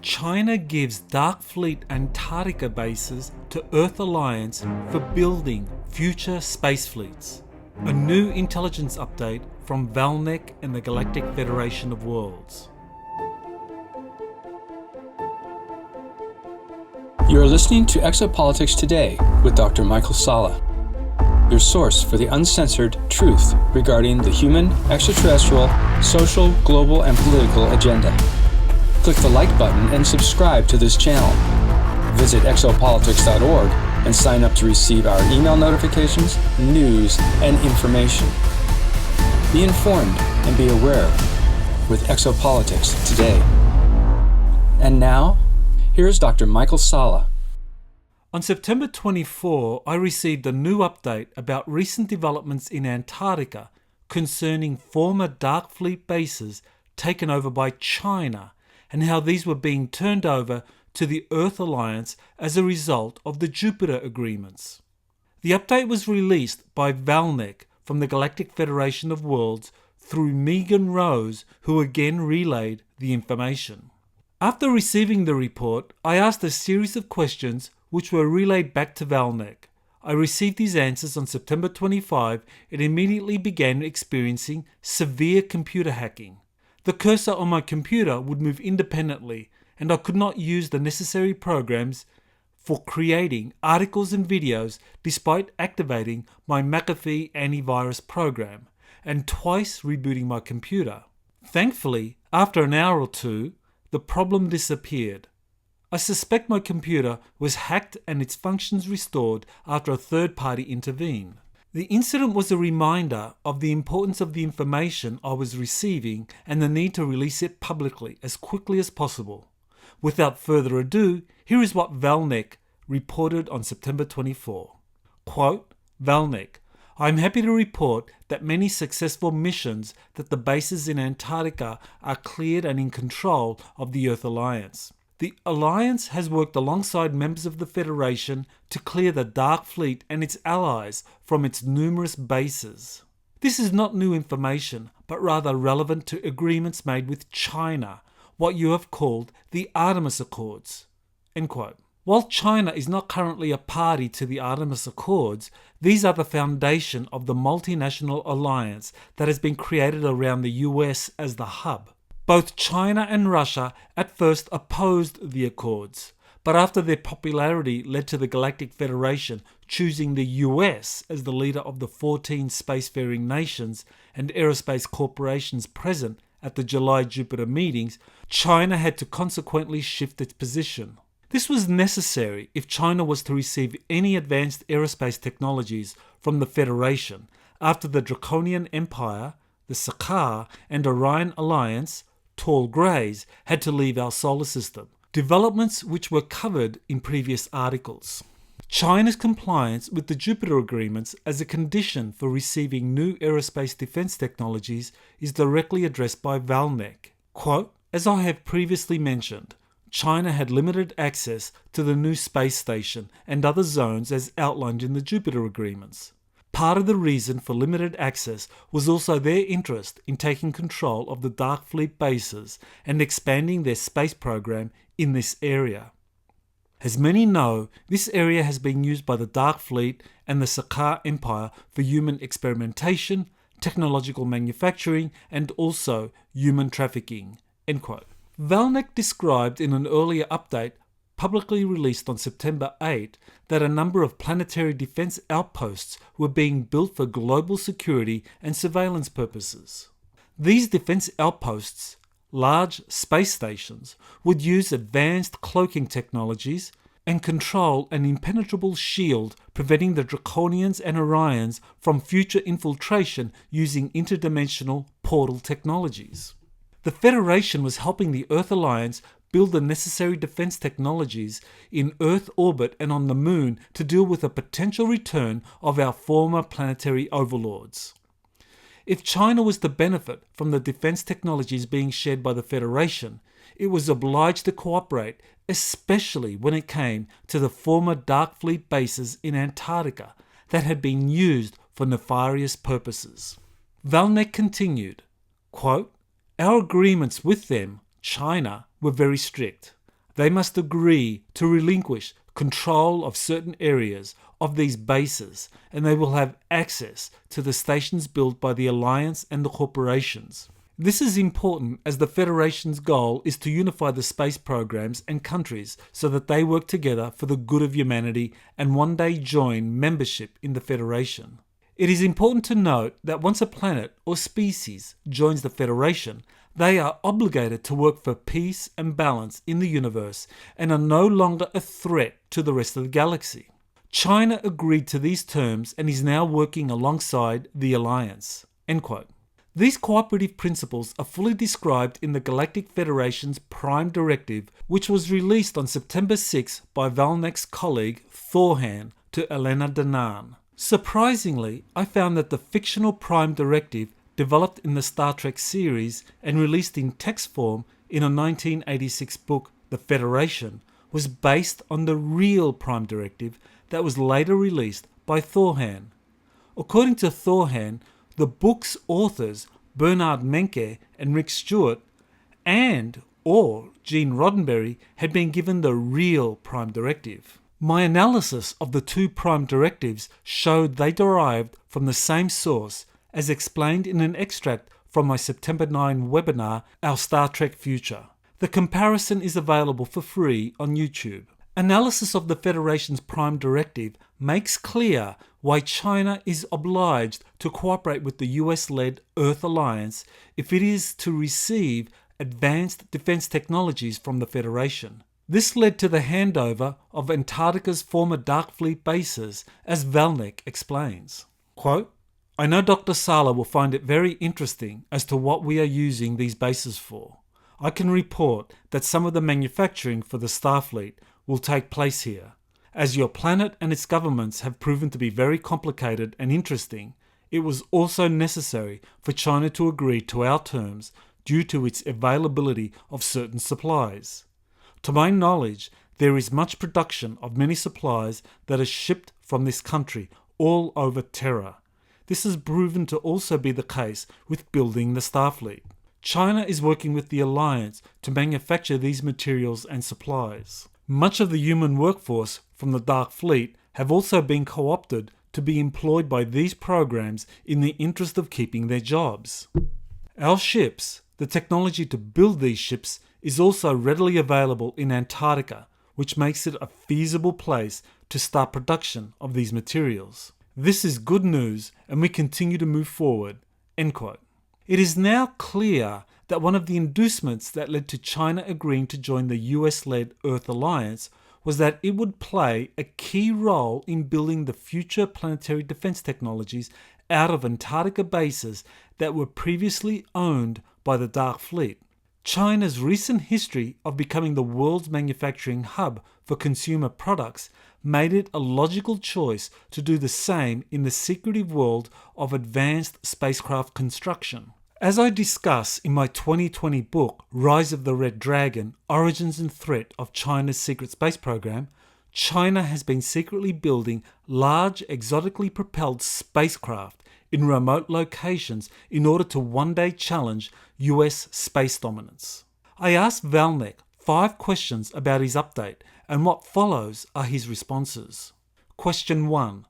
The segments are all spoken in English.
China gives Dark Fleet Antarctica Bases to Earth Alliance for building future space fleets. A new intelligence update from Val Nek and the Galactic Federation of Worlds. You are listening to Exopolitics Today with Dr. Michael Salla, your source for the uncensored truth regarding the human, extraterrestrial, social, global, and political agenda. Click the like button and subscribe to this channel. Visit exopolitics.org and sign up to receive our email notifications, news, and information. Be informed and be aware with Exopolitics Today. And now, here's Dr. Michael Salla. On September 24, I received a new update about recent developments in Antarctica concerning former Dark Fleet bases taken over by China and how these were being turned over to the Earth Alliance as a result of the Jupiter agreements. The update was released by Val Nek from the Galactic Federation of Worlds through Megan Rose, who again relayed the information. After receiving the report, I asked a series of questions which were relayed back to Val Nek. I received these answers on September 25 and immediately began experiencing severe computer hacking. The cursor on my computer would move independently, and I could not use the necessary programs for creating articles and videos despite activating my McAfee antivirus program and twice rebooting my computer. Thankfully, after an hour or two, the problem disappeared. I suspect my computer was hacked and its functions restored after a third party intervened. The incident was a reminder of the importance of the information I was receiving and the need to release it publicly as quickly as possible. Without further ado, here is what Val Nek reported on September 24. Quote, Val Nek, I am happy to report that many successful missions that the bases in Antarctica are cleared and in control of the Earth Alliance. The Alliance has worked alongside members of the Federation to clear the Dark Fleet and its allies from its numerous bases. This is not new information, but rather relevant to agreements made with China, what you have called the Artemis Accords. End quote. While China is not currently a party to the Artemis Accords, these are the foundation of the multinational alliance that has been created around the US as the hub. Both China and Russia at first opposed the Accords, but after their popularity led to the Galactic Federation choosing the US as the leader of the 14 spacefaring nations and aerospace corporations present at the July Jupiter meetings, China had to consequently shift its position. This was necessary if China was to receive any advanced aerospace technologies from the Federation after the Draconian Empire, the Salla and Orion Alliance, tall greys, had to leave our solar system, developments which were covered in previous articles. China's compliance with the Jupiter agreements as a condition for receiving new aerospace defense technologies is directly addressed by Val Nek. Quote, as I have previously mentioned, China had limited access to the new space station and other zones as outlined in the Jupiter agreements. Part of the reason for limited access was also their interest in taking control of the Dark Fleet bases and expanding their space program in this area. As many know, this area has been used by the Dark Fleet and the Salla Empire for human experimentation, technological manufacturing, and also human trafficking. End quote. Val Nek described in an earlier update publicly released on September 8 that a number of planetary defense outposts were being built for global security and surveillance purposes. These defense outposts, large space stations, would use advanced cloaking technologies and control an impenetrable shield preventing the Draconians and Orions from future infiltration using interdimensional portal technologies. The Federation was helping the Earth Alliance build the necessary defense technologies in Earth orbit and on the Moon to deal with a potential return of our former planetary overlords. If China was to benefit from the defense technologies being shared by the Federation, it was obliged to cooperate, especially when it came to the former Dark Fleet bases in Antarctica that had been used for nefarious purposes. Val Nek continued, quote, our agreements with them, China, were very strict. They must agree to relinquish control of certain areas of these bases, and they will have access to the stations built by the Alliance and the corporations. This is important as the Federation's goal is to unify the space programs and countries so that they work together for the good of humanity and one day join membership in the Federation. It is important to note that once a planet or species joins the Federation, they are obligated to work for peace and balance in the universe and are no longer a threat to the rest of the galaxy. China agreed to these terms and is now working alongside the Alliance." End quote. These cooperative principles are fully described in the Galactic Federation's Prime Directive, which was released on September 6 by Val Nek's colleague Thorhan to Elena Danan. Surprisingly, I found that the fictional Prime Directive, developed in the Star Trek series and released in text form in a 1986 book, The Federation, was based on the real Prime Directive that was later released by Thorhan. According to Thorhan, the book's authors, Bernard Menke and Rick Stewart, or Gene Roddenberry, had been given the real Prime Directive. My analysis of the two Prime Directives showed they derived from the same source, as explained in an extract from my September 9 webinar, Our Star Trek Future. The comparison is available for free on YouTube. Analysis of the Federation's Prime Directive makes clear why China is obliged to cooperate with the US-led Earth Alliance if it is to receive advanced defense technologies from the Federation. This led to the handover of Antarctica's former Dark Fleet bases, as Val Nek explains. Quote, "I know Dr. Salla will find it very interesting as to what we are using these bases for. I can report that some of the manufacturing for the Starfleet will take place here. As your planet and its governments have proven to be very complicated and interesting, it was also necessary for China to agree to our terms due to its availability of certain supplies. To my knowledge, there is much production of many supplies that are shipped from this country all over Terra. This has proven to also be the case with building the Starfleet. China is working with the Alliance to manufacture these materials and supplies. Much of the human workforce from the Dark Fleet have also been co-opted to be employed by these programs in the interest of keeping their jobs. Our ships, the technology to build these ships, is also readily available in Antarctica, which makes it a feasible place to start production of these materials. This is good news and we continue to move forward." End quote. It is now clear that one of the inducements that led to China agreeing to join the US-led Earth Alliance was that it would play a key role in building the future planetary defense technologies out of Antarctica bases that were previously owned by the Dark Fleet. China's recent history of becoming the world's manufacturing hub for consumer products made it a logical choice to do the same in the secretive world of advanced spacecraft construction. As I discuss in my 2020 book, Rise of the Red Dragon, Origins and Threat of China's Secret Space Program, China has been secretly building large, exotically propelled spacecraft in remote locations in order to one day challenge US space dominance. I asked Val Nek 5 questions about his update, and what follows are his responses. Question 1.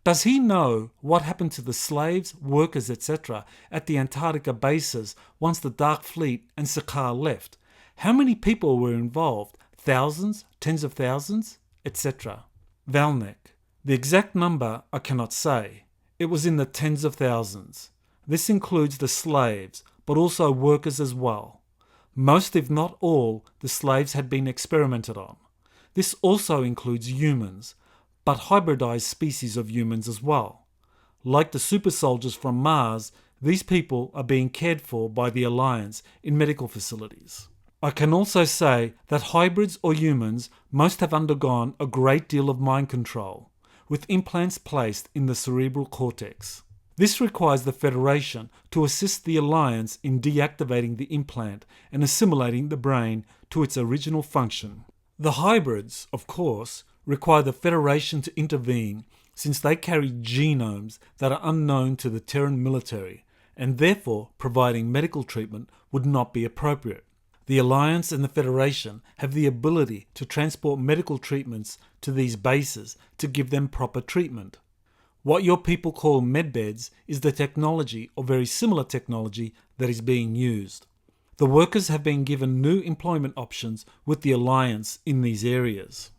Does he know what happened to the slaves, workers, etc. at the Antarctica bases once the Dark Fleet and Salla left? How many people were involved? Thousands? Tens of thousands? Etc. Val Nek. The exact number I cannot say. It was in the tens of thousands. This includes the slaves, but also workers as well. Most, if not all, the slaves had been experimented on. This also includes humans, but hybridized species of humans as well. Like the super soldiers from Mars, these people are being cared for by the Alliance in medical facilities. I can also say that hybrids or humans most have undergone a great deal of mind control, with implants placed in the cerebral cortex. This requires the Federation to assist the Alliance in deactivating the implant and assimilating the brain to its original function. The hybrids, of course, require the Federation to intervene since they carry genomes that are unknown to the Terran military, and therefore providing medical treatment would not be appropriate. The Alliance and the Federation have the ability to transport medical treatments to these bases to give them proper treatment. What your people call medbeds is the technology or very similar technology that is being used. The workers have been given new employment options with the Alliance in these areas.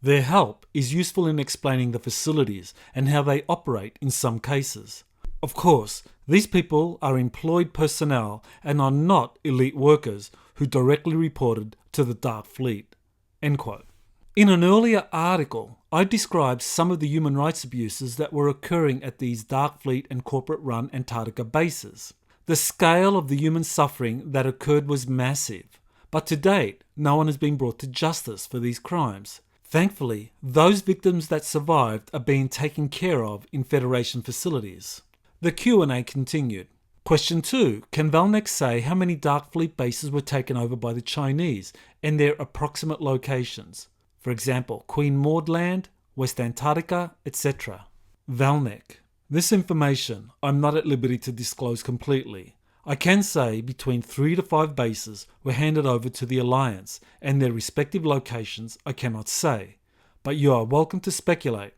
Their help is useful in explaining the facilities and how they operate in some cases. Of course, these people are employed personnel and are not elite workers who directly reported to the Dark Fleet." End quote. In an earlier article, I described some of the human rights abuses that were occurring at these Dark Fleet and corporate-run Antarctica bases. The scale of the human suffering that occurred was massive, but to date, no one has been brought to justice for these crimes. Thankfully, those victims that survived are being taken care of in Federation facilities. The Q&A continued. Question 2. Can Val Nek say how many Dark Fleet bases were taken over by the Chinese and their approximate locations? For example, Queen Maud Land, West Antarctica, etc. Val Nek: this information I'm not at liberty to disclose completely. I can say between 3 to 5 bases were handed over to the Alliance, and their respective locations I cannot say, but you are welcome to speculate.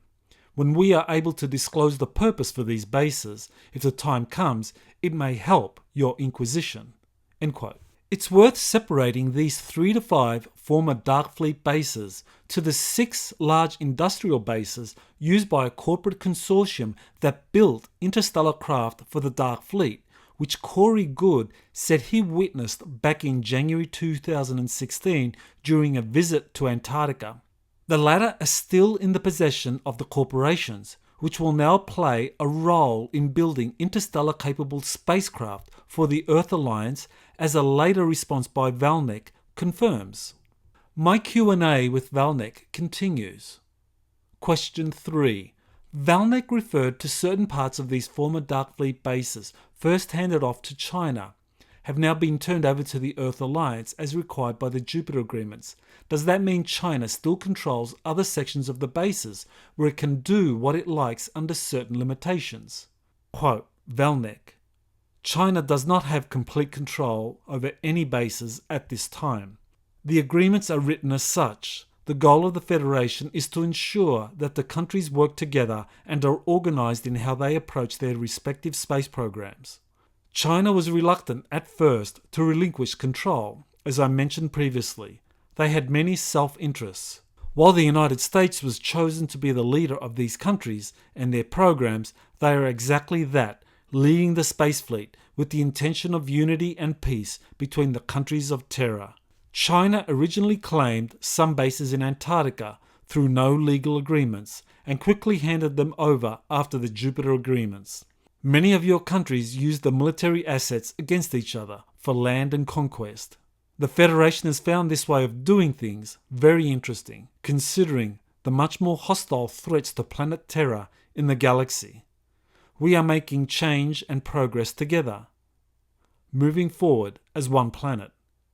When we are able to disclose the purpose for these bases, if the time comes, it may help your inquisition." End quote. It's worth separating these 3 to 5 former Dark Fleet bases to the 6 large industrial bases used by a corporate consortium that built interstellar craft for the Dark Fleet, which Corey Good said he witnessed back in January 2016 during a visit to Antarctica. The latter are still in the possession of the corporations, which will now play a role in building interstellar-capable spacecraft for the Earth Alliance, as a later response by Val Nek confirms. My Q&A with Val Nek continues. Question 3. Val Nek referred to certain parts of these former Dark Fleet bases, first handed off to China, have now been turned over to the Earth Alliance as required by the Jupiter agreements. Does that mean China still controls other sections of the bases where it can do what it likes under certain limitations? Quote, Val Nek: China does not have complete control over any bases at this time. The agreements are written as such. The goal of the Federation is to ensure that the countries work together and are organised in how they approach their respective space programs. China was reluctant at first to relinquish control. As I mentioned previously, they had many self-interests. While the United States was chosen to be the leader of these countries and their programs, they are exactly that, leading the space fleet with the intention of unity and peace between the countries of Terra. China originally claimed some bases in Antarctica through no legal agreements and quickly handed them over after the Jupiter agreements. Many of your countries used the military assets against each other for land and conquest. The Federation has found this way of doing things very interesting, considering the much more hostile threats to planet Terra in the galaxy. We are making change and progress together, moving forward as one planet.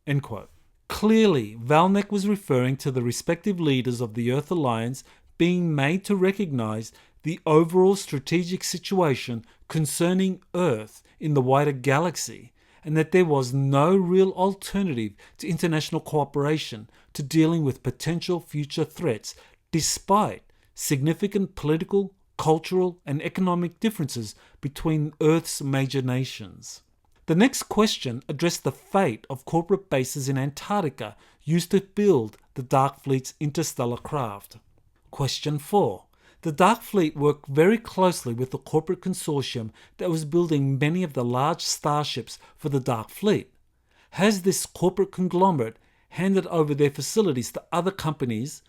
End quote. Clearly, Val Nek was referring to the respective leaders of the Earth Alliance being made to recognize the overall strategic situation concerning Earth in the wider galaxy, and that there was no real alternative to international cooperation to dealing with potential future threats, despite significant political, cultural, and economic differences between Earth's major nations. The next question addressed the fate of corporate bases in Antarctica used to build the Dark Fleet's interstellar craft. Question 4. The Dark Fleet worked very closely with the corporate consortium that was building many of the large starships for the Dark Fleet. Has this corporate conglomerate handed over their facilities to other companies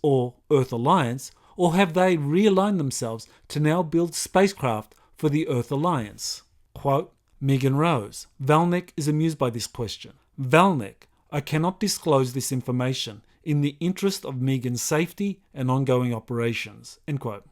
or Earth Alliance, or have they realigned themselves to now build spacecraft for the Earth Alliance? Quote, Megan Rose: Val Nek is amused by this question. Val Nek: I cannot disclose this information in the interest of Megan's safety and ongoing operations. End quote.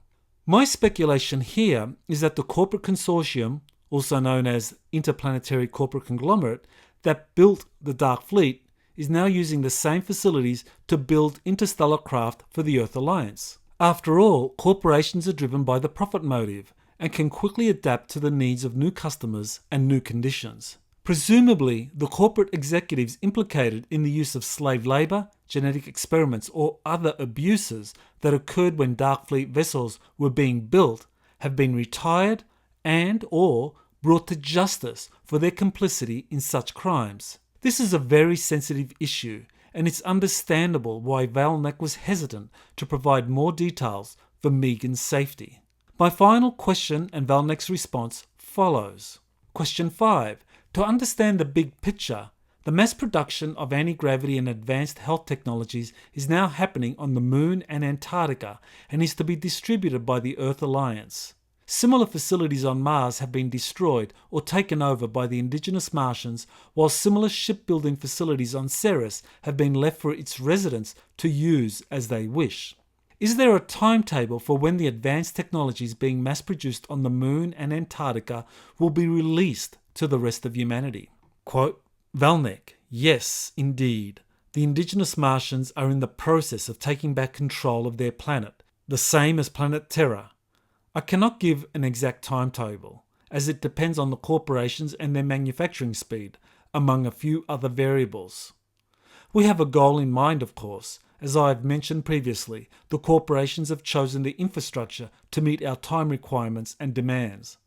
My speculation here is that the corporate consortium, also known as Interplanetary Corporate Conglomerate, that built the Dark Fleet is now using the same facilities to build interstellar craft for the Earth Alliance. After all, corporations are driven by the profit motive and can quickly adapt to the needs of new customers and new conditions. Presumably, the corporate executives implicated in the use of slave labour, genetic experiments, or other abuses that occurred when Dark Fleet vessels were being built have been retired and or brought to justice for their complicity in such crimes. This is a very sensitive issue, and it's understandable why Val Nek was hesitant to provide more details for Megan's safety. My final question and Val Nek's response follows. Question 5. To understand the big picture, the mass production of anti-gravity and advanced health technologies is now happening on the Moon and Antarctica and is to be distributed by the Earth Alliance. Similar facilities on Mars have been destroyed or taken over by the indigenous Martians, while similar shipbuilding facilities on Ceres have been left for its residents to use as they wish. Is there a timetable for when the advanced technologies being mass-produced on the Moon and Antarctica will be released to the rest of humanity? Quote, Val Nek, yes, indeed. The indigenous Martians are in the process of taking back control of their planet, the same as planet Terra. I cannot give an exact timetable, as it depends on the corporations and their manufacturing speed, among a few other variables. We have a goal in mind, of course. As I have mentioned previously, the corporations have chosen the infrastructure to meet our time requirements and demands.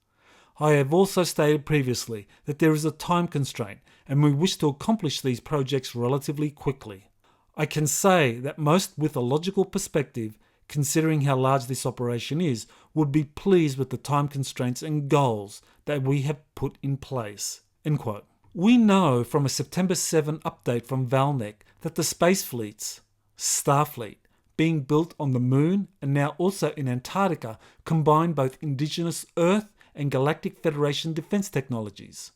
I have also stated previously that there is a time constraint and we wish to accomplish these projects relatively quickly. I can say that most with a logical perspective, considering how large this operation is, would be pleased with the time constraints and goals that we have put in place. End quote. We know from a September 7 update from Val Nek that the space fleets, Starfleet, being built on the Moon and now also in Antarctica combine both indigenous Earth and Galactic Federation defense technologies.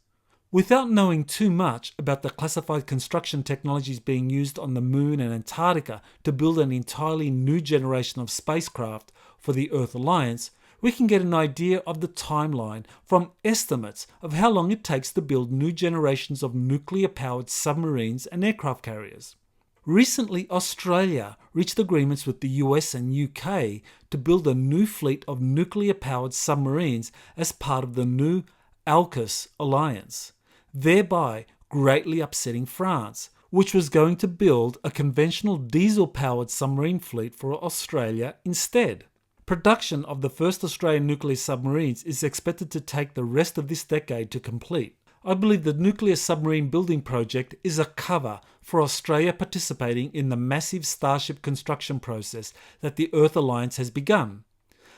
Without knowing too much about the classified construction technologies being used on the Moon and Antarctica to build an entirely new generation of spacecraft for the Earth Alliance, we can get an idea of the timeline from estimates of how long it takes to build new generations of nuclear-powered submarines and aircraft carriers. Recently, Australia reached agreements with the US and UK to build a new fleet of nuclear-powered submarines as part of the new AUKUS alliance, thereby greatly upsetting France, which was going to build a conventional diesel-powered submarine fleet for Australia instead. Production of the first Australian nuclear submarines is expected to take the rest of this decade to complete. I believe the nuclear submarine building project is a cover for Australia participating in the massive Starship construction process that the Earth Alliance has begun.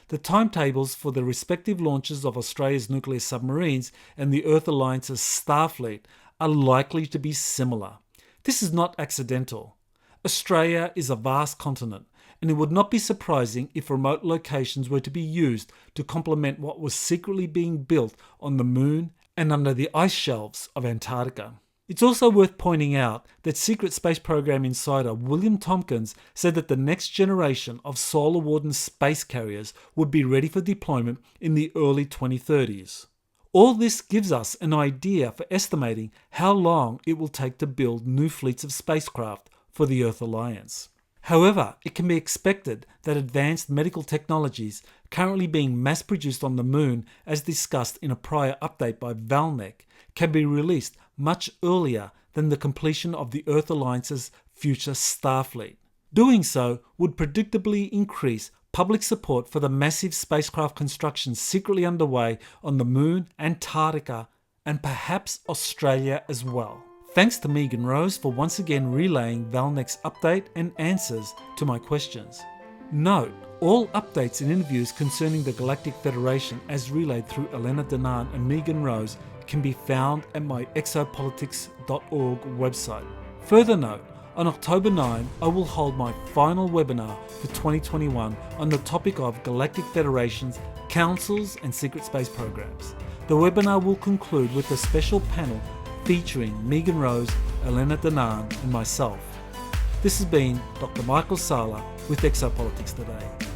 The timetables for the respective launches of Australia's nuclear submarines and the Earth Alliance's Starfleet are likely to be similar. This is not accidental. Australia is a vast continent, and it would not be surprising if remote locations were to be used to complement what was secretly being built on the Moon and under the ice shelves of Antarctica. It's also worth pointing out that Secret Space Program insider William Tompkins said that the next generation of Solar Warden space carriers would be ready for deployment in the early 2030s. All this gives us an idea for estimating how long it will take to build new fleets of spacecraft for the Earth Alliance. However, it can be expected that advanced medical technologies currently being mass-produced on the Moon, as discussed in a prior update by Val Nek, can be released much earlier than the completion of the Earth Alliance's future Starfleet. Doing so would predictably increase public support for the massive spacecraft construction secretly underway on the Moon, Antarctica, and perhaps Australia as well. Thanks to Megan Rose for once again relaying Val Nek's update and answers to my questions. Note, all updates and interviews concerning the Galactic Federation as relayed through Elena Danan and Megan Rose can be found at my exopolitics.org website. Further note, on October 9, I will hold my final webinar for 2021 on the topic of Galactic Federations, Councils and Secret Space Programs. The webinar will conclude with a special panel featuring Megan Rose, Elena Danan and myself. This has been Dr. Michael Salla with Exopolitics Today.